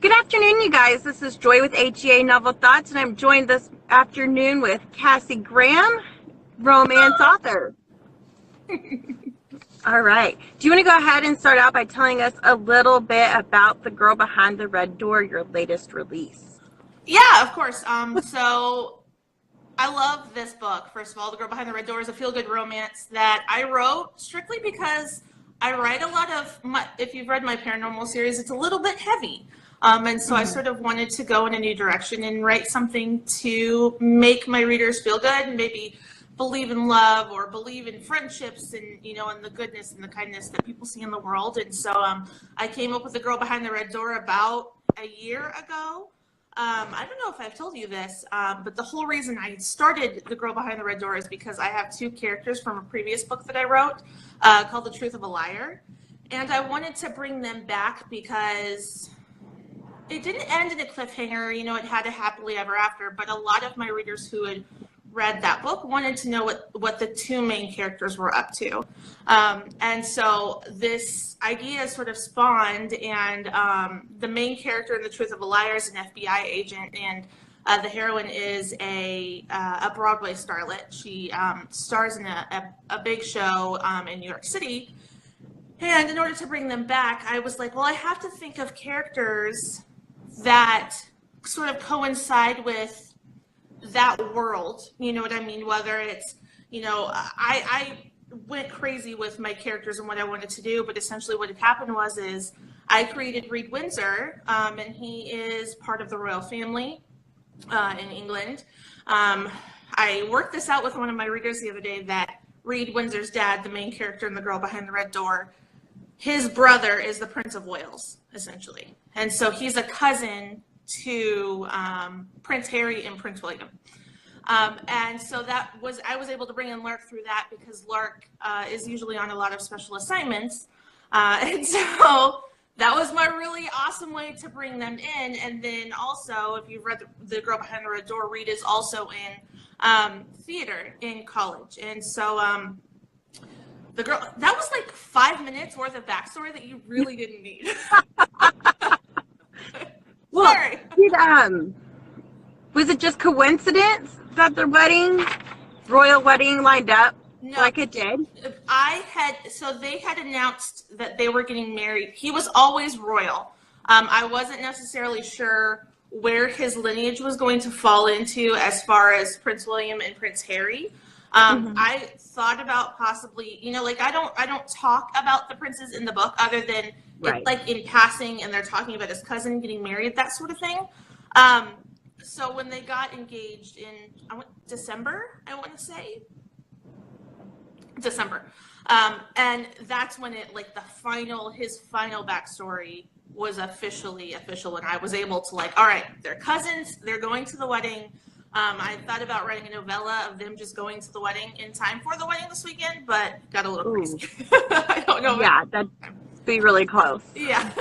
Good afternoon, you guys. This is Joy with AGA Novel Thoughts, and I'm joined this afternoon with Cassie Graham, romance author. All right. Do you want to go ahead and start out by telling us a little bit about The Girl Behind the Red Door, your latest release? Yeah, of course. So I love this book. First of all, The Girl Behind the Red Door is a feel-good romance that I wrote strictly because I write a lot of, if you've read my paranormal series, it's a little bit heavy. And so I sort of wanted to go in a new direction and write something to make my readers feel good and maybe believe in love or believe in friendships and, and the goodness and the kindness that people see in the world. And so I came up with The Girl Behind the Red Door about a year ago. I don't know if I've told you this, but the whole reason I started The Girl Behind the Red Door is because I have two characters from a previous book that I wrote called The Truth of a Liar. And I wanted to bring them back because it didn't end in a cliffhanger, it had a happily ever after, but a lot of my readers who had read that book wanted to know what the two main characters were up to. And so this idea sort of spawned, and the main character in The Truth of a Liar is an FBI agent, and the heroine is a Broadway starlet. She stars in a big show in New York City. And in order to bring them back, I was like, well, I have to think of characters that sort of coincide with that world, you know what I mean? Whether it's, I went crazy with my characters and what I wanted to do, but essentially what had happened is I created Reed Windsor, and he is part of the royal family in England. I worked this out with one of my readers the other day that Reed Windsor's dad, the main character in The Girl Behind the Red Door, his brother is the Prince of Wales, essentially. And so he's a cousin to Prince Harry and Prince William. And so I was able to bring in Lark through that because Lark is usually on a lot of special assignments. And so that was my really awesome way to bring them in. And then also, if you've read The Girl Behind the Red Door, Reed is also in theater in college. And so the girl, that was like 5 minutes worth of backstory that you really didn't need. Well, Sorry. Was it just coincidence that the royal wedding lined up like it did? So they had announced that they were getting married. He was always royal. I wasn't necessarily sure where his lineage was going to fall into as far as Prince William and Prince Harry. I thought about possibly, I don't talk about the princes in the book other than Right. it's like in passing and they're talking about his cousin getting married, that sort of thing. So when they got engaged in December, I want to say December. And that's when it his final backstory was officially official. And I was able to all right, they're cousins, they're going to the wedding. I thought about writing a novella of them just going to the wedding in time for the wedding this weekend, but got a little crazy. I don't know. Yeah, that'd be really close. Yeah.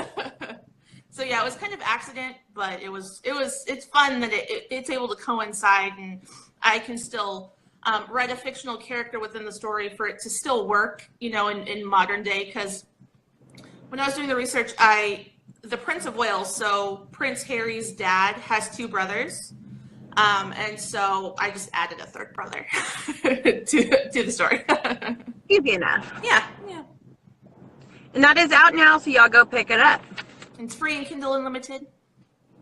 So yeah, it was kind of accident, but it's fun that it's able to coincide, and I can still write a fictional character within the story for it to still work, in modern day. Because when I was doing the research, the Prince of Wales, so Prince Harry's dad has two brothers. And so I just added a third brother to the story. Easy enough. Yeah. And that is out now, so y'all go pick it up. It's free in Kindle Unlimited.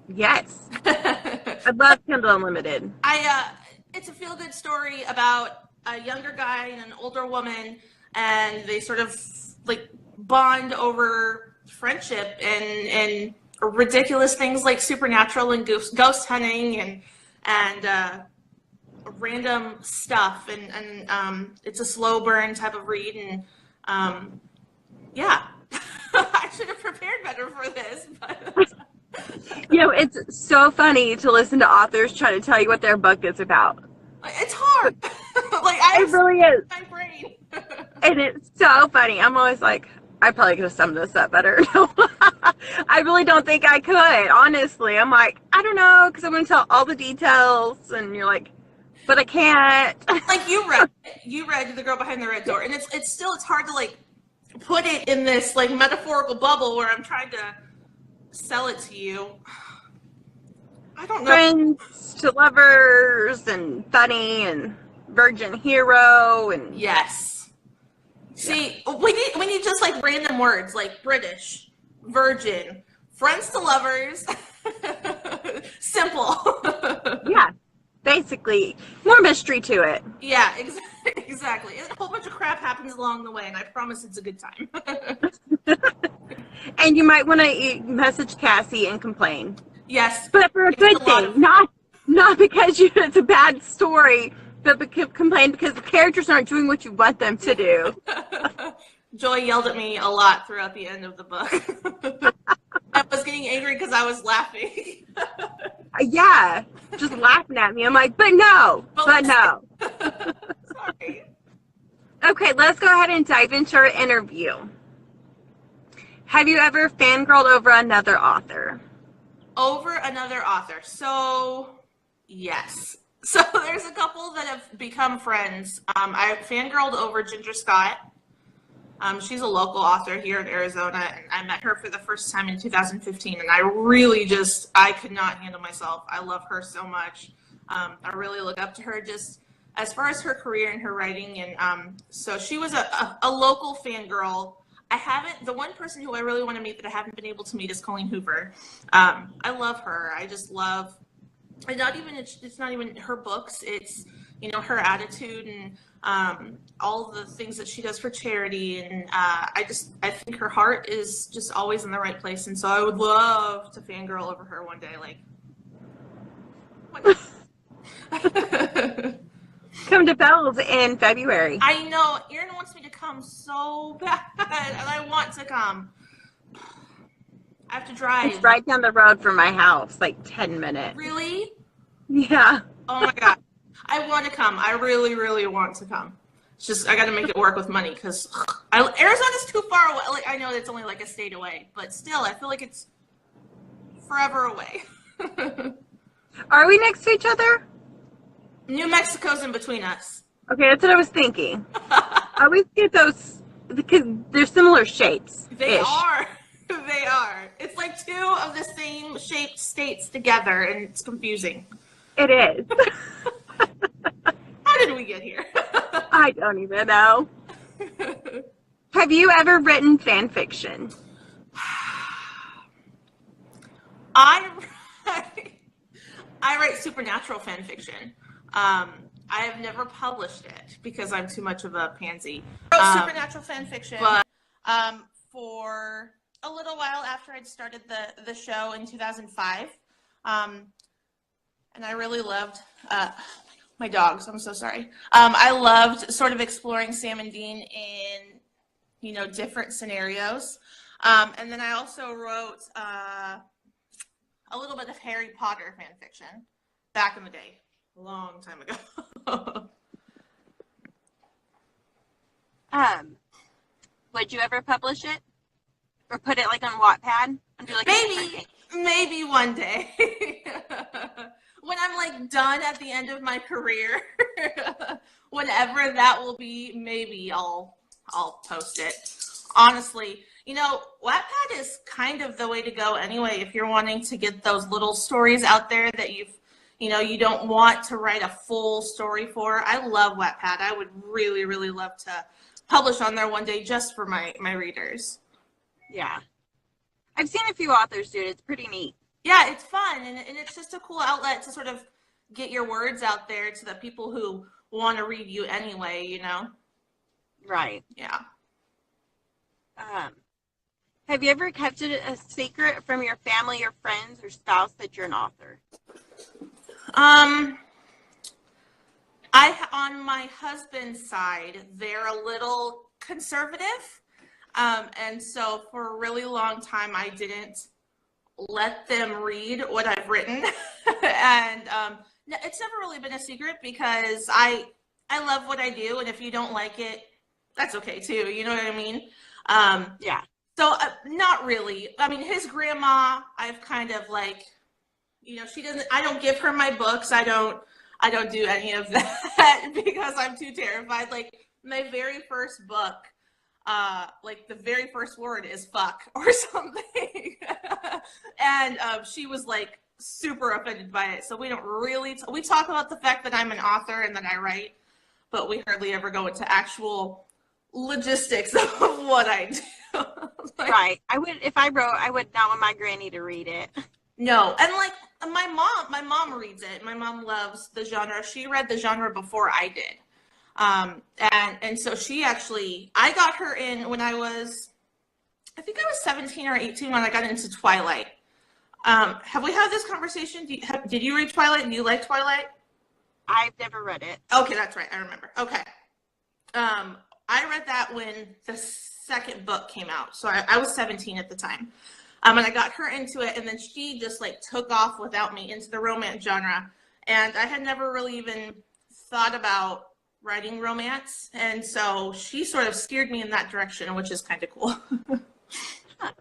Yes. I love Kindle Unlimited. It's a feel-good story about a younger guy and an older woman, and they sort of bond over friendship and ridiculous things like supernatural and ghost hunting and random stuff, and it's a slow burn type of read, and yeah. I should have prepared better for this, but it's so funny to listen to authors try to tell you what their book is about. It's hard. It really is. My brain. And it's so funny. I'm always like, I probably could have summed this up better. I really don't think I could, honestly. I'm like, I don't know, because I'm going to tell all the details, and you're like, but I can't. You read The Girl Behind the Red Door, and it's hard to put it in this metaphorical bubble where I'm trying to sell it to you. I don't know. Friends to lovers and funny and virgin hero and Yes. See, we need just like random words like British, virgin, friends to lovers. Simple. yeah, basically more mystery to it. Yeah, exactly. A whole bunch of crap happens along the way, and I promise it's a good time. And you might want to message Cassie and complain. Yes, but for a good thing, not because it's a bad story, but complain because the characters aren't doing what you want them to do. Joy yelled at me a lot throughout the end of the book. I was getting angry because I was laughing. Yeah, just laughing at me. I'm like, but no. Sorry. Okay, let's go ahead and dive into our interview. Have you ever fangirled over another author? Over another author. So, yes. So there's a couple that have become friends. I fangirled over Ginger Scott. She's a local author here in Arizona, and I met her for the first time in 2015, and I really I could not handle myself. I love her so much. I really look up to her just as far as her career and her writing, and so she was a local fangirl. The one person who I really want to meet that I haven't been able to meet is Colleen Hoover. I love her. I just love, and it's not even her books. It's, her attitude and all the things that she does for charity. And I think her heart is just always in the right place. And so I would love to fangirl over her one day. Like, Come to Bells in February. I know. Erin wants me to come so bad, and I want to come. I have to drive. It's right down the road from my house, like 10 minutes. Really? Yeah. Oh my God. I want to come. I really, really want to come. It's just, I got to make it work with money because Arizona's too far away. Like, I know it's only like a state away, but still, I feel like it's forever away. Are we next to each other? New Mexico's in between us. Okay, that's what I was thinking. I always get those because they're similar shapes. They are. They are. It's like two of the same shaped states together, and it's confusing. It is. How did we get here? I don't even know. Have you ever written fan fiction? I write supernatural fan fiction. I have never published it because I'm too much of a pansy. I wrote supernatural fan fiction, but for a little while after I'd started the show in 2005, and I really loved my dogs. I'm so sorry. I loved sort of exploring Sam and Dean in different scenarios, and then I also wrote a little bit of Harry Potter fan fiction back in the day. A long time ago. Would you ever publish it? Or put it like on Wattpad? And do like maybe one day. When I'm like done at the end of my career, whenever that will be, maybe I'll post it. Honestly, Wattpad is kind of the way to go anyway if you're wanting to get those little stories out there that you don't want to write a full story for. I love Wattpad. I would really, really love to publish on there one day just for my readers. Yeah. I've seen a few authors do it. It's pretty neat. Yeah, it's fun, and it's just a cool outlet to sort of get your words out there to the people who want to read you anyway, Right. Yeah. Have you ever kept it a secret from your family or friends or spouse that you're an author? On my husband's side, they're a little conservative. And so for a really long time, I didn't let them read what I've written. And it's never really been a secret because I love what I do. And if you don't like it, that's okay too. You know what I mean? Yeah. So not really. I mean, his grandma, I've kind of like, I don't give her my books. I don't do any of that because I'm too terrified. Like my very first book, like the very first word is fuck or something. And she was like super offended by it. So we don't really, we talk about the fact that I'm an author and that I write, but we hardly ever go into actual logistics of what I do. Like, Right. I would, if I wrote, I would not want my granny to read it. no. And like my mom reads it. My mom loves the genre. She read the genre before I did. And so she actually, I got her in when I was, I think I was 17 or 18 when I got into Twilight. Have we had this conversation? Did you read Twilight? Do you like Twilight? I've never read it. Okay, that's right. I remember. Okay. I read that when the second book came out. So I was 17 at the time. And I got her into it, and then she just like took off without me into the romance genre. And I had never really even thought about writing romance. And so she sort of steered me in that direction, which is kind of cool.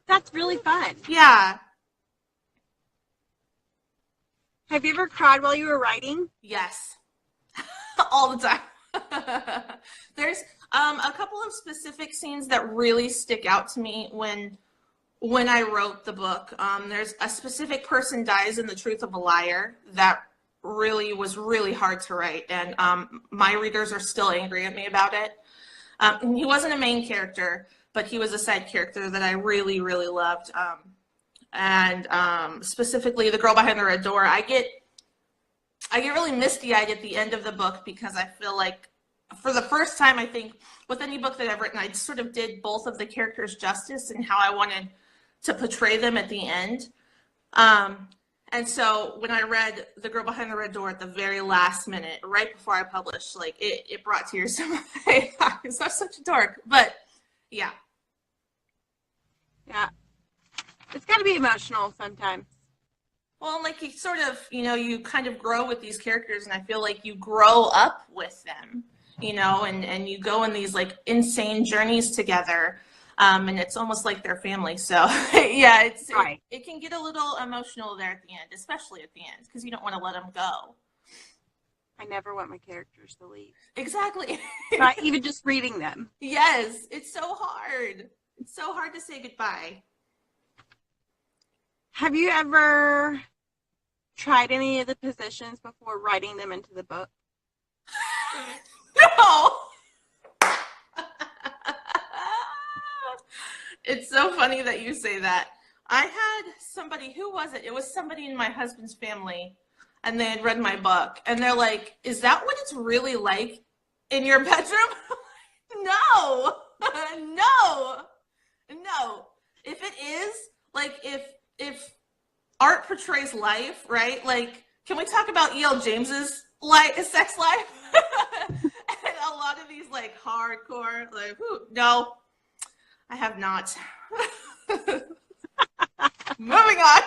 That's really fun. Yeah. Have you ever cried while you were writing? Yes. All the time. There's a couple of specific scenes that really stick out to me when I wrote the book. There's a specific person dies in The Truth of a Liar that really was really hard to write, and my readers are still angry at me about it. He wasn't a main character, but he was a side character that I really, really loved. And specifically, the girl behind the red door. I get really misty-eyed at the end of the book because I feel like, for the first time, I think, with any book that I've written, I sort of did both of the characters justice and how I wanted to portray them at the end. And so when I read The Girl Behind the Red Door at the very last minute, right before I published, like it brought tears to my eyes. I was such a dork, but yeah. Yeah. It's got to be emotional sometimes. Well, like you sort of, you kind of grow with these characters, and I feel like you grow up with them, and you go on these like insane journeys together. And it's almost like their family. So yeah, right. It can get a little emotional there at the end, especially at the end, because you don't want to let them go. I never want my characters to leave. Exactly. Not even just reading them. Yes, it's so hard. It's so hard to say goodbye. Have you ever tried any of the positions before writing them into the book? No. It's so funny that you say that. I had somebody, who was it? It was somebody in my husband's family, and they had read my book, and they're like, is that what it's really like in your bedroom? No. No. If it is, like, if art portrays life, right? Like, can we talk about E.L. James's sex life? And a lot of these, like, hardcore, like, no. I have not. Moving on.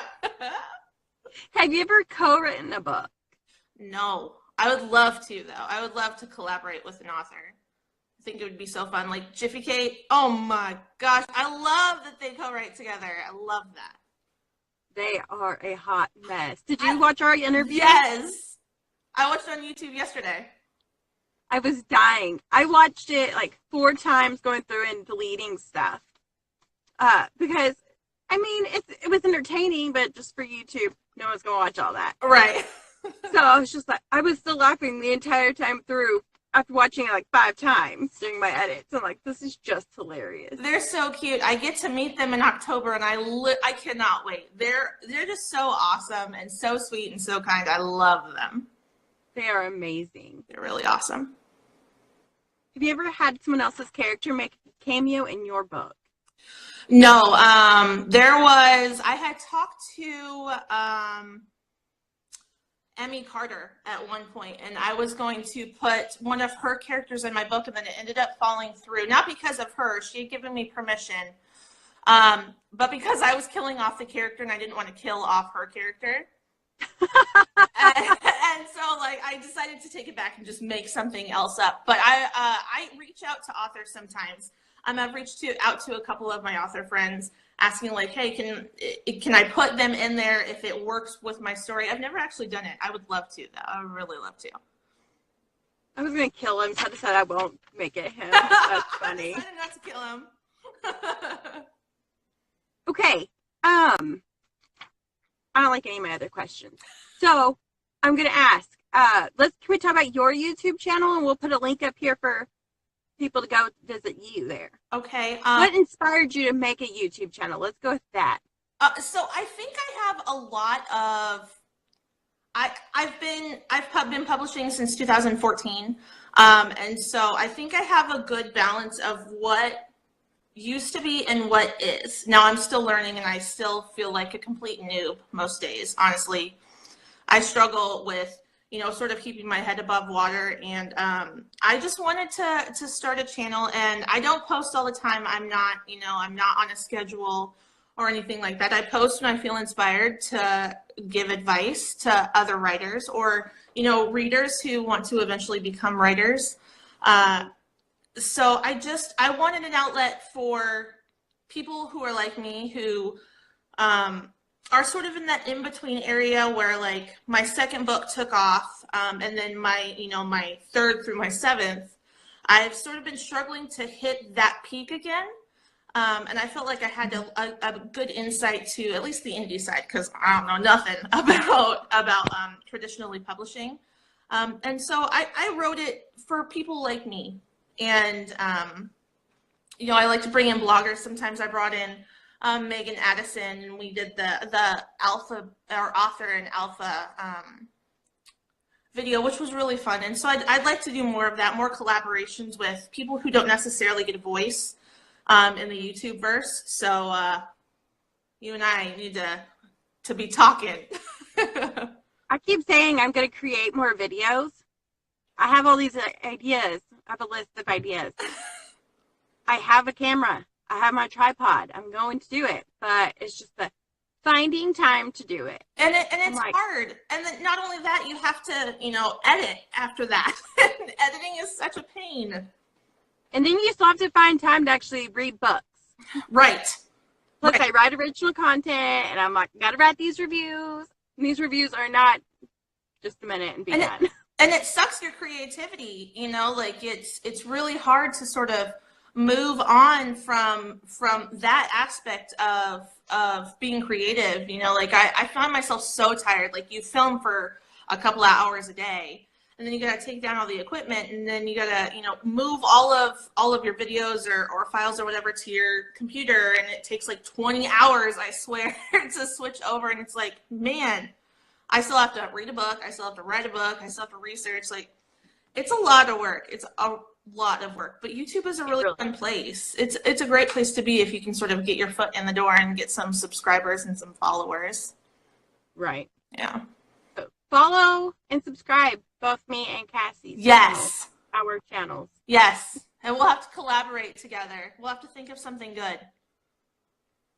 Have you ever co-written a book? No. I would love to, though. I would love to collaborate with an author. I think it would be so fun. Like Jiffy Kate. Oh my gosh. I love that they co-write together. I love that. They are a hot mess. Did you watch our interview? Yes. I watched it on YouTube yesterday. I was dying. I watched it like 4 times going through and deleting stuff. Because, I mean, it was entertaining, but just for YouTube, no one's going to watch all that. Right. So I was just like, I was still laughing the entire time through after watching it like 5 times during my edits. I'm like, this is just hilarious. They're so cute. I get to meet them in October, and I cannot wait. They're just so awesome and so sweet and so kind. I love them. They are amazing. They're really awesome. Have you ever had someone else's character make a cameo in your book? No. I had talked to Emmy Carter at one point, and I was going to put one of her characters in my book, and then it ended up falling through. Not because of her. She had given me permission. But because I was killing off the character, and I didn't want to kill off her character. And so like I decided to take it back and just make something else up. But I reach out to authors sometimes. I've reached out to a couple of my author friends asking like, hey, can I put them in there if it works with my story? I've never actually done it. I would love to though. I would really love to. I was gonna kill him, so I decided I won't make it him. That's funny. I decided not to kill him. Okay. I don't like any of my other questions. So I'm gonna ask. Can we talk about your YouTube channel, and we'll put a link up here for people to go visit you there. Okay. What inspired you to make a YouTube channel? Let's go with that. So I think I have a lot of. I've been publishing since 2014, and so I think I have a good balance of what used to be and what is. Now I'm still learning, and I still feel like a complete noob most days. Honestly, I struggle with sort of keeping my head above water, and I just wanted to start a channel, and I don't post all the time. I'm not on a schedule or anything like that. I post when I feel inspired to give advice to other writers or readers who want to eventually become writers. So I wanted an outlet for people who are like me, who are sort of in that in-between area where, like, my second book took off, and then my third through my seventh, I've sort of been struggling to hit that peak again. And I felt like I had a good insight to at least the indie side, because I don't know nothing about traditionally publishing. And so I wrote it for people like me. And, I like to bring in bloggers. Sometimes I brought in Megan Addison, and we did the alpha, or author and alpha video, which was really fun. And so I'd like to do more of that, more collaborations with people who don't necessarily get a voice in the YouTube verse. So you and I need to be talking. I keep saying I'm going to create more videos. I have all these ideas. I have a list of ideas. I have a camera. I have my tripod. I'm going to do it, but it's just the finding time to do it. And it's hard. And then not only that, you have to, edit after that. Editing is such a pain. And then you still have to find time to actually read books. Right. Plus, I write original content, and I'm like, gotta write these reviews. And these reviews are not just a minute and be done. And it sucks your creativity, like it's really hard to sort of move on from that aspect of being creative. Like I found myself so tired. Like, you film for a couple of hours a day, and then you got to take down all the equipment, and then you got to move all of your videos or files or whatever to your computer, and it takes like 20 hours, I swear, to switch over. And it's like, man, I still have to read a book, I still have to write a book, I still have to research. Like, it's a lot of work. It's a lot of work. But YouTube is a really fun place. It's a great place to be if you can sort of get your foot in the door and get some subscribers and some followers. Right. Yeah. So follow and subscribe both me and Cassie. Yes. Our channels. Yes. And we'll have to collaborate together. We'll have to think of something good.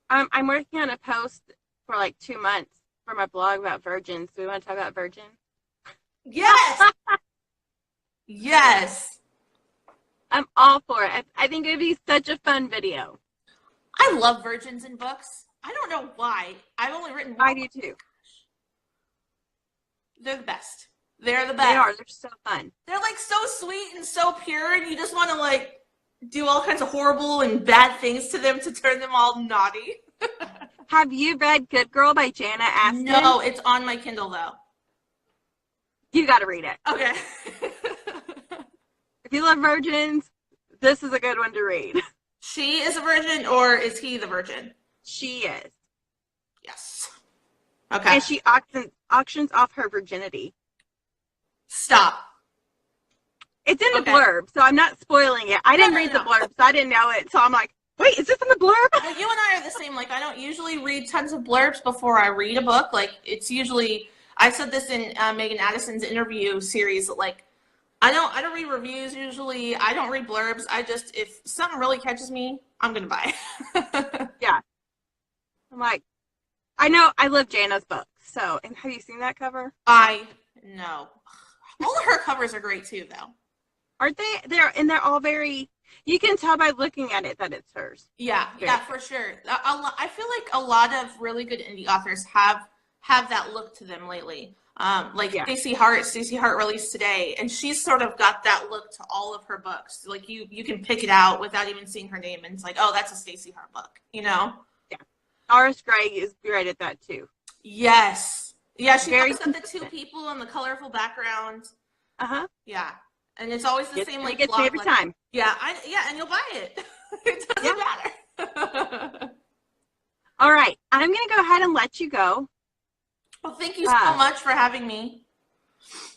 I'm working on a post for like 2 months for my blog about virgins. Do we want to talk about virgins? Yes. Yes. I'm all for it. I think it would be such a fun video. I love virgins in books. I don't know why. I've only written one. I do too. They're the best. They're the best. They are. They're so fun. They're like so sweet and so pure, and you just want to like do all kinds of horrible and bad things to them to turn them all naughty. Have you read Good Girl by Jana Aston? No, it's on my Kindle though. You got to read it. Okay. If you love virgins, this is a good one to read. She is a virgin, or is he the virgin? She is. Yes. Okay. And she auctions off her virginity. Stop. It's in the blurb, so I'm not spoiling it. I didn't read the blurb, so I didn't know it. So I'm like, wait, is this in the blurb? Well, you and I are the same. Like, I don't usually read tons of blurbs before I read a book. Like, it's usually, I said this in Megan Addison's interview series, like, I don't read reviews usually. I don't read blurbs. If something really catches me, I'm going to buy. Yeah. I'm like, I know, I love Jana's book. So, and have you seen that cover? I know. All of her covers are great too, though. Aren't they? They're all very, you can tell by looking at it that it's hers. Yeah, yeah, for sure. I feel like a lot of really good indie authors have that look to them lately. Stacey Hart released today, and she's sort of got that look to all of her books. Like, you can pick it out without even seeing her name, and it's like, oh, that's a Stacey Hart book, Yeah. Doris Gray is great at that too. Yes. Yeah, she Very always got the two consistent. people on the colorful background. Uh-huh. Yeah. And it's always the It, same it like gets me block every letter. time. Yeah, and you'll buy it. It Yeah. doesn't matter. All right. I'm going to go ahead and let you go. Well, thank you so Uh, much for having me.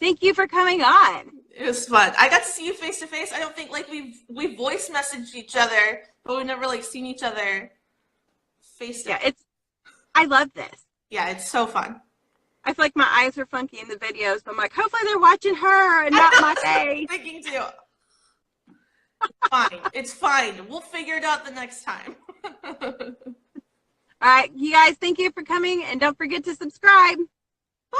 Thank you for coming on. It was fun. I got to see you face to face. I don't think like we voice messaged each other, but we've never like seen each other face to Yeah, face. I love this. Yeah, it's so fun. I feel like my eyes are funky in the videos, but I'm like, hopefully they're watching her and I not know. my I'm face. thinking too. Fine. It's fine. We'll figure it out the next time. All right, you guys, thank you for coming, and don't forget to subscribe. Bye.